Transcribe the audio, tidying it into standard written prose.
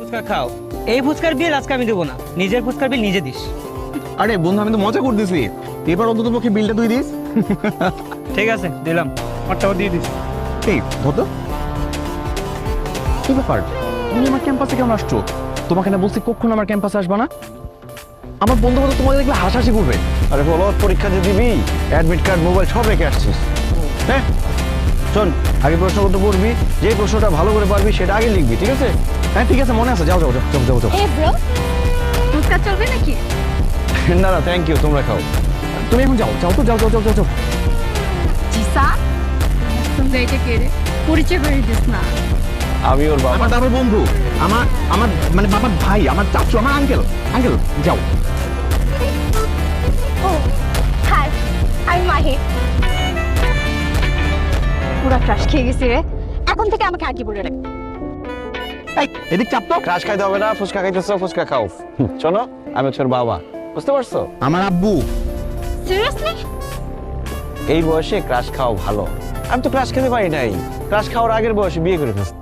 ফুচকা খাও। এই ফুচকার বিল আজকে আমি দেবো না, নিজের ফুচকার বিল নিজে দিস। আরে বন্ধু আমি তো মজা করতেছি, এবার অন্তত পক্ষে বিলটা তুই দিস। ঠিক আছে দিলাম, আমারটাও দিয়ে দিস। এই ধরতো কি ব্যাপার, তুমি আমার ক্যাম্পাসে কেমন আসছো? তোমাকে না বলছি কখনো আমার ক্যাম্পাসে আসবা না। আমার বন্ধু বান্ধব তোমাকে দেখলে হাসাহাসি করবে। আরে বলো, পরীক্ষা যে দিবি, অ্যাডমিট কার্ড মোবাইল সব রেখে আসছিস। হ্যাঁ শোন, আগে প্রশ্নপত্র পড়বি, যে প্রশ্নটা ভালো করে পারবি সেটা আগে লিখবি, ঠিক আছে? হ্যাঁ ঠিক আছে, মনে আছে, যাও যাও যাও যাও যাও। এ ব্রো, ফুচকা চলবে নাকি? না না থ্যাংক ইউ, তোমরা খাও। তুমি এখন যাও যাও তো, যাও যাও যাও যাও যাও। জিসা তুমি এটা কে রে? পরিচয় করে দিস না। আমি ওর বাবা। আমার দাদার বন্ধু, আমার আমার মানে বাবার ভাই, আমার চাচু, আমার আঙ্কেল। আঙ্কেল যাও। ও হাই, আমি মাহি। পুরা ক্রাশ খেয়ে গেছি রে, এখন থেকে আমাকে আগে বলে রাখ। এই এদিক চাপ তো। ক্রাশ খাইতে হবে না, ফুচকা খাইতেছো, ফুচকা খাও। শোনো, আমি হচ্ছে ওর বাবা, বুঝতে পারছো? আমার আব্বু। সিরিয়াসলি? এই বয়সে ক্রাশ খাও ভালো। আমি তো ক্রাশ খেতে পারি নাই, ক্রাশ খাওয়ার আগের বয়সে বিয়ে করে ফেলছি।